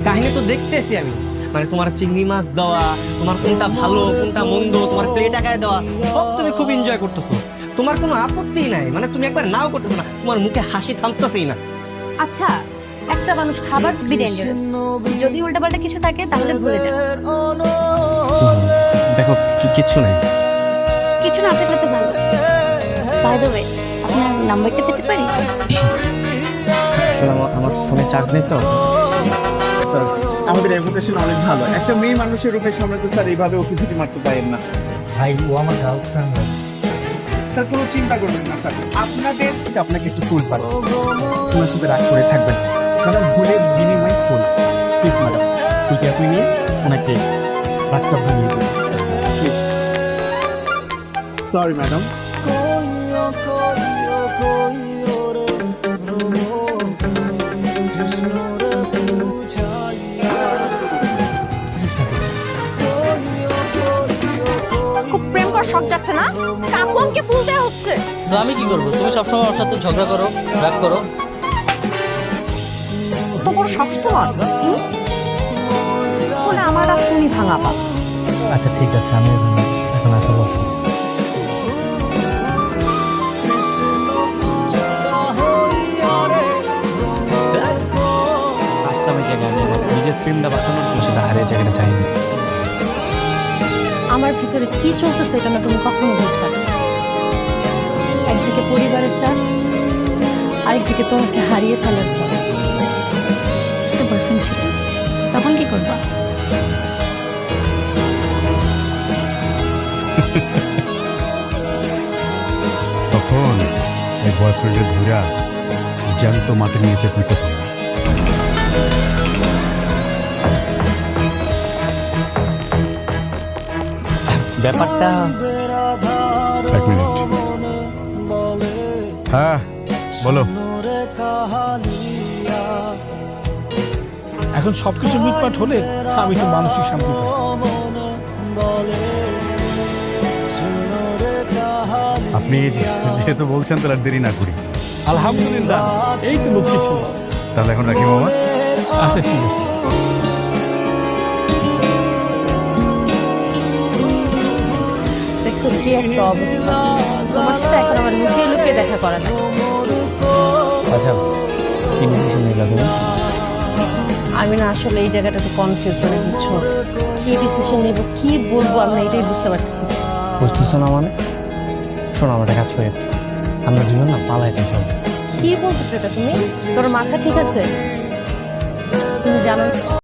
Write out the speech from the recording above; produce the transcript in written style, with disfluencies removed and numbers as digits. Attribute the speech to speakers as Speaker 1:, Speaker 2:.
Speaker 1: কাহিনী তো দেখতেছি আমি, মানে তোমার চিংড়ি মাছ দেওয়া, তোমার কোনটা ভালো কোনটা মন্দ, তোমার প্লেট আকায় দেওয়া, সব তুমি খুব এনজয় করতেছো। তোমার কোনো আপত্তি নাই, মানে তুমি একবার নাও করতেছো না, তোমার মুখে হাসি থামতেছেই না।
Speaker 2: আচ্ছা, একটা মানুষ খাবার খুবই ডেঞ্জারাস। যদি উল্টাপাল্টা কিছু থাকে তাহলে ভুলে যান।
Speaker 1: দেখো কিচ্ছু নাই।
Speaker 2: কিছু না থাকলে তো ভালো। বাই দ্য ওয়ে, আপনার নাম্বারটা পেতে পারি?
Speaker 1: আসলে আমার ফোনে চার্জ নেই তো।
Speaker 3: স্যার আমাদের রেপুটেশন অনেক ভালো, একটা মেয়ে মানুষের রূপে সামনে তো স্যার এইভাবে ওকে ছুটি মারতে পারেন না।
Speaker 4: ভাই ও আমার গার্লফ্রেন্ড।
Speaker 3: স্যার কোনো চিন্তা করবেন না স্যার, আপনাকে একটু ফুল পাচ্ছি, তোমার সাথে রাগ করে থাকবেন ম্যাডাম, ভুলের বিনিময় ফুল। প্লিজ ম্যাডাম, ফুলটি আপনি নিয়ে ওনাকে রাগটা ভুলিয়ে দিন প্লিজ। Sorry madam.
Speaker 2: খুব প্রেম করার শখ জাগছে না? কাকুনকে ফুল দেওয়া হচ্ছে।
Speaker 4: তো আমি কি করবো? তুমি সবসময় ওর সাথে ঝগড়া করো, রাগ করো।
Speaker 2: তো বড় শখ তোমার? বলে আমার রাগ তুমি ভাঙাবা।
Speaker 4: আচ্ছা ঠিক আছে, আমি এখন আসা বসো।
Speaker 1: আসতাম এই জায়গায়, আমি আমার নিজের প্রেমটা বাঁচানোর জন্য সেটা হারিয়ে জায়গাটা চাইনি।
Speaker 2: আমার ভিতরে কি চলতেছে এটা না তুমি কখনো বুঝবে না। একদিকে পরিবারের চাপ, আরেকদিকে তোমাকে হারিয়ে ফেলার পর একটা বয়ফ্রেন্ড ছিল, তখন কি করবা?
Speaker 5: তখন এই বয়ফ্রেন্ডের ধুরা জ্যান্ত মাটির নিচে পুঁতে ফেলল।
Speaker 1: ব্যাপারটা
Speaker 5: এক মিনিট। হ্যাঁ বলো।
Speaker 6: এখন সবকিছু মিটমাট হলে আমি একটু মানসিক শান্তি পাই।
Speaker 5: আপনি যেহেতু বলছেন তাহলে আর দেরি না করি।
Speaker 6: আলহামদুলিল্লাহ, এই তো লক্ষ্মী ছিল।
Speaker 5: তাহলে এখন রাখি মামা।
Speaker 6: আচ্ছা ঠিক আছে।
Speaker 2: দেখছো কি একটা অবস্থা। তোমার সাথে এখন আমার লুকিয়ে লুকিয়ে দেখা করা যায়।
Speaker 1: আচ্ছা, কি ডিসিশন নিলা তুমি?
Speaker 2: আমি না আসলে এই জায়গাটাতে কনফিউজ মানে বুঝছো, কি ডিসিশন নেব কি বলবো আমি না এটাই বুঝতে পারতেছি না।
Speaker 1: বুঝতেছো না মানে? শোনো, আমার কাজ করে আমরা দুজন না পালাই যাই। শোনো,
Speaker 2: কি বলতেছো এটা তুমি? তোর মাথা ঠিক আছে? তুমি জানো না